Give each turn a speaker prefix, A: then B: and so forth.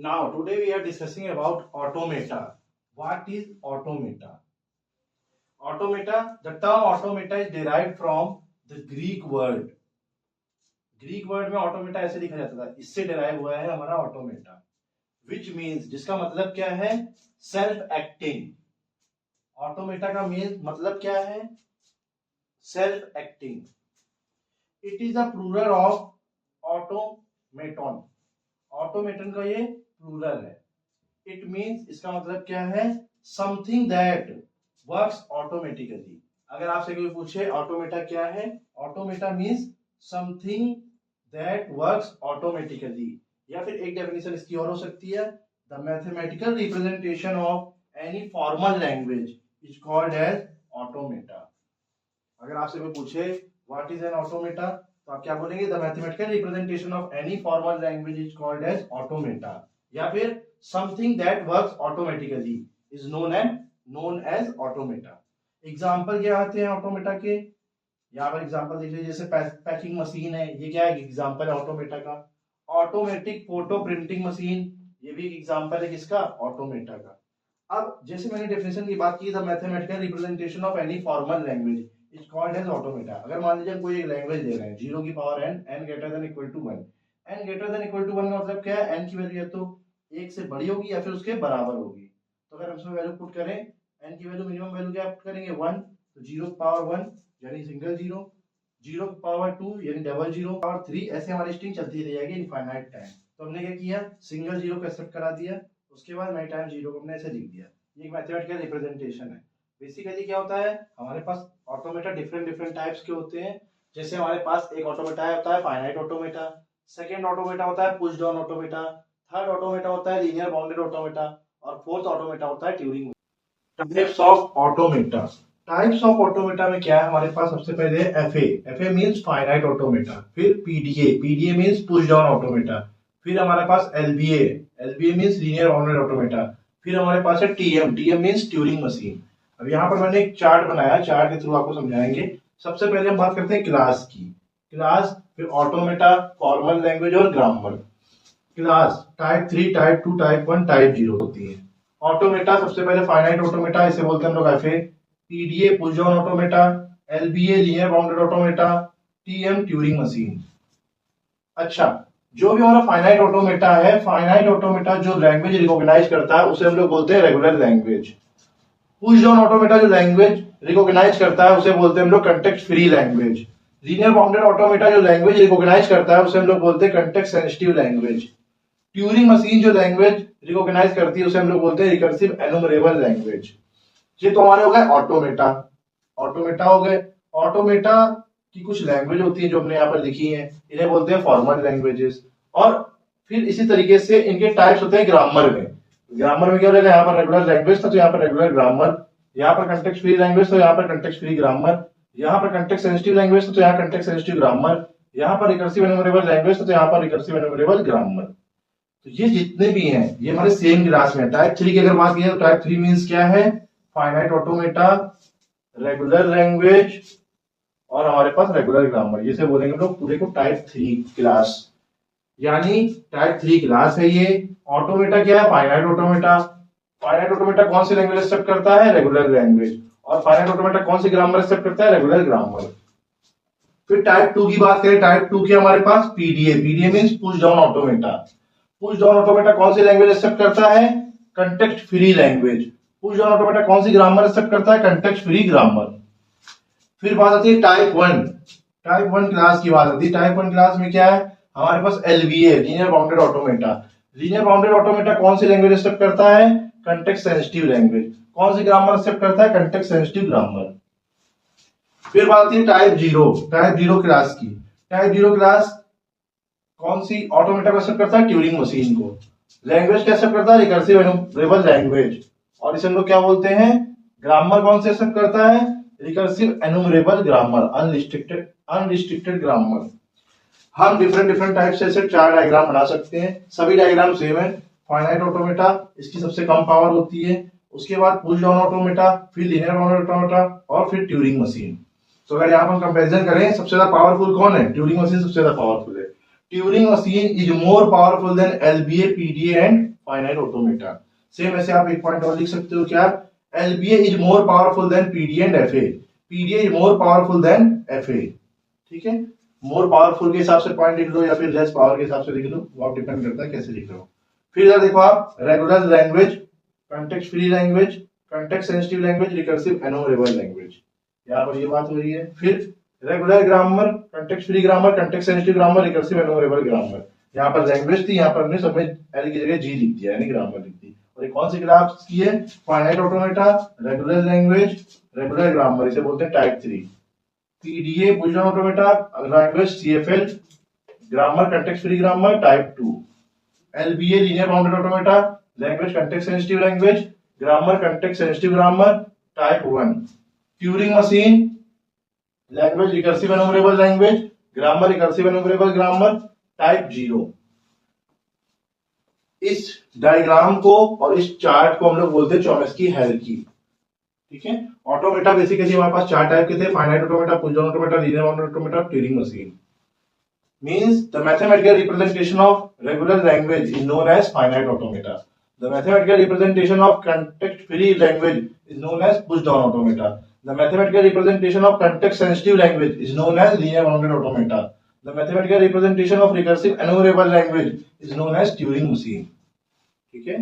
A: Now, today we are discussing about automata. What is automata? Automata, the term automata is derived from the Greek word. Greek word में automata ऐसे लिखा जाता था, इससे derive हुआ है हमारा ऑटोमेटा, विच मीन्स, जिसका मतलब क्या है, सेल्फ एक्टिंग। ऑटोमेटा का मीन्स मतलब क्या है, self acting. It is a plural of automaton. Automaton का ये प्लूरल है। इट मीन्स, इसका मतलब क्या है, समथिंग दैट वर्क्स ऑटोमेटिकली। अगर आपसे कोई पूछे ऑटोमेटा क्या है, automata means something that works automatically. या फिर एक डेफिनेशन इसकी और हो सकती है, the mathematical representation of any formal language is called as automata. अगर आपसे कोई पूछे व्हाट इज एन ऑटोमेटा, तो आप क्या बोलेंगे, the mathematical representation of any formal language is called as automata. या फिर something that works automatically is known as automata. Example क्या आते हैं ऑटोमेटा के, यहाँ पर एग्जाम्पल देख लीजिए, जैसे पैकिंग मशीन है, ये क्या है, एग्जाम्पल है ऑटोमेटा का। ऑटोमेटिक फोटो प्रिंटिंग मशीन, ये भी एक एग्जाम्पल है किसका, ऑटोमेटा का। अब जैसे मैंने डेफिनेशन की बात की, the mathematical representation of any formal language is called as automata. अगर मान लीजिए हम कोई एक लैंग्वेज दे रहे हैं, 0 की power n, n greater than equal to 1। n greater than equal to 1 का मतलब क्या है, n की वैल्यू या तो 1 से बड़ी होगी या फिर उसके बराबर होगी। तो अगर हम इसमें वैल्यू पुट करें, n की वैल्यू, मिनिमम वैल्यू क्या पुट करेंगे, 1, तो 0 की पावर 1 यानी सिंगल 0, 0 की पावर 2 यानी डबल 0, पावर 3, ऐसे हमारी स्ट्रिंग चलती रह जाएगी इनफाइनाइट टाइम। तो हमने क्या किया, सिंगल 0 को एक्सेप्ट करा दिया, उसके बाद मल्टी टाइम 0 को हमने ऐसे लिख दिया। ये एक मैथमेटिकल रिप्रेजेंटेशन है। बेसिकली क्या होता है, हमारे पास ऑटोमेटा डिफरेंट टाइप्स के होते हैं। जैसे हमारे पास एक ऑटोमेटा होता है फाइनाइट ऑटोमेटा, सेकंड ऑटोमेटा होता है push down automata, third automata होता है लीनियर बाउंडेड ऑटोमेटा, और फोर्थ ऑटोमेटा होता है Turing. Types of automata. Types of automata में क्या है हमारे पास, सबसे पहले FA, FA means finite automata, फिर PDA, PDA means push down automata, फिर हमारे पास LBA, LBA means linear bounded automata, फिर हमारे पास है TM, TM means Turing machine. अब यहाँ पर मैंने एक चार्ट बनाया, चार्ट के थ्रू आपको समझाएंगे। सबसे पहले हम बात करते हैं क्लास की, क्लास, फिर ऑटोमेटा, फॉर्मल लैंग्वेज और grammar. Class type 3, type 2, type 1, type 0 होती है। ऑटोमेटा सबसे पहले फाइनाइट ऑटोमेटा, इसे बोलते हैं हम लोग FA, PDA push down automata, LBA linear bounded automata, TM Turing machine. अच्छा, जो भी हमारा फाइनाइट ऑटोमेटा है, फाइनाइट ऑटोमेटा जो लैंग्वेज रिकॉग्नाइज करता है उसे हम लोग बोलते हैं regular language. Push down automata जो लैंग्वेज रिकॉग्नाइज करता है उसे बोलते हैं हम लोग context free language. Linear bounded automata जो लैंग्वेज रिकॉग्नाइज करता है उसे हम लोग बोलते हैं context sensitive language. Turing machine जो लैंग्वेज रिकॉग्नाइज करती है उसे हम लोग बोलते हैं रिकर्सिव एनुमरेबल लैंग्वेज। ये तो हमारे हो गए ऑटोमेटा, ऑटोमेटा हो गए। ऑटोमेटा की कुछ लैंग्वेज होती है जो हमने यहाँ पर लिखी है, इन्हें बोलते हैं फॉर्मल लैंग्वेजेस। और फिर इसी तरीके से इनके टाइप्स होते हैं ग्रामर में। ग्रामर में क्या रहेगा, यहाँ पर रेगुलर लैंग्वेज था तो यहाँ पर रेगुलर ग्रामर, यहाँ पर कंटेक्स्ट फ्री लैंग्वेज तो यहाँ पर कंटेक्स्ट फ्री ग्रामर, यहाँ पर कंटेक्स्ट सेंसिटिव लैंग्वेज तो यहाँ कंटेक्स्ट सेंसिटिव ग्रामर, यहाँ पर रिकर्सिव एनुमरेबल लैंग्वेज तो यहाँ पर रिकर्सिव एनुमरेबल ग्रामर। तो ये जितने भी हैं ये हमारे सेम क्लास में। टाइप 3 की अगर बात की तो टाइप 3 मींस क्या है, फाइनाइट ऑटोमेटा, रेगुलर लैंग्वेज और हमारे पास रेगुलर ग्रामर, ये से बोलेंगे लोग पूरे को टाइप 3 क्लास। यानी टाइप 3 क्लास है ये। ऑटोमेटा क्या है, फाइनाइट ऑटोमेटा। फाइनाइट ऑटोमेटा कौन सी लैंग्वेज एक्सेप्ट करता है, रेगुलर लैंग्वेज। और फाइनाइट ऑटोमेटा कौन सी ग्रामर एक्सेप्ट करता है, रेगुलर ग्रामर। फिर टाइप 2 की बात करें, टाइप 2 की हमारे पास PDA, PDA means push down automata. Push down automata कौन सी लैंग्वेज एक्सेप्ट करता है, context free language. Push down automata कौन सी ग्रामर एक्सेप्ट करता है, कंटेक्स्ट फ्री ग्रामर। फिर बात आती है टाइप 1, टाइप 1 क्लास की बात आती है। टाइप 1 क्लास में क्या है हमारे पास, LBA, linear bounded automata. Linear bounded automata कौन सी लैंग्वेज एक्सेप्ट करता है, कंटेक्स्ट सेंसिटिव लैंग्वेज। कौन सी ग्रामर एक्सेप्ट करता है, कंटेक्स्ट सेंसिटिव ग्रामर। फिर बात आती है टाइप 0, टाइप 0 क्लास की। टाइप 0 क्लास कौन सी ऑटोमेटा को एक्सेप्ट करता है, ट्यूरिंग मशीन को। लैंग्वेज क्या एक्सेप्ट करता है, रिकर्सिव एनुमरेबल लैंग्वेज। और इसे हम लोग क्या बोलते हैं, ग्रामर कौन से एक्सेप्ट करता है, रिकर्सिव एनुमरेबल ग्रामर, अनरिस्ट्रिक्टेड ग्रामर। हम डिफरेंट टाइप से ऐसे 4 डायग्राम बना सकते हैं, सभी डायग्राम सेम है। फाइनाइट ऑटोमेटा, इसकी सबसे कम पावर होती है। उसके बाद पुश डाउन ऑटोमेटा, फिर लीनियर बाउंडेड ऑटोमेटा और फिर ट्यूरिंग मशीन। तो अगर यहाँ पर हम कंपेरिजन करें, सबसे ज्यादा पावरफुल कौन है, ट्यूरिंग मशीन सबसे ज्यादा पावरफुल है। Turing machine is more powerful than LBA, PDA and finite automata. Same ऐसे आप एक पॉइंट और लिख सकते हो क्या, LBA is more powerful than PDA and FA. PDA is more powerful than FA. ठीक है, मोर पावरफुल के हिसाब से पॉइंट लिख लो या फिर लेस पावर के हिसाब से लिख लो, वो आप डिपेंड करता है कैसे लिख रहे हो। फिर इधर देखो आप, regular language, context free language, context sensitive language, recursive enumerable language, यहाँ पर ये बात हो रही है। फिर regular grammar, context free grammar, context sensitive grammar, recursive enumerable grammar. यहाँ पर लैंग्वेज थी, यहाँ पर हमने सब में एल की जगह जी लिख दिया, यानी ग्रामर लिख दी। और ये कौन सी क्लास की है, finite automata, regular language, regular grammar, इसे बोलते हैं type 3। PDA push automata, language CFL, grammar context free grammar type 2। LBA linear bounded automata, language context sensitive language, grammar context sensitive grammar type 1। Turing machine, language recursive enumerable language, grammar recursive enumerable grammar type 0। इस diagram को और इस chart को हम लोग बोलते हैं Chomsky hierarchy. ठीक है, ऑटोमेटा बेसिकली हमारे पास 4 टाइप के थे, finite automata, push down automata, linear bounded automata, Turing machine. Means the mathematical representation of regular language is known as finite automata. The mathematical representation of context-free language is known as push-down automata. The mathematical representation of context-sensitive language is known as linear bounded automata. The mathematical representation of recursive enumerable language is known as Turing machine. ठीक है,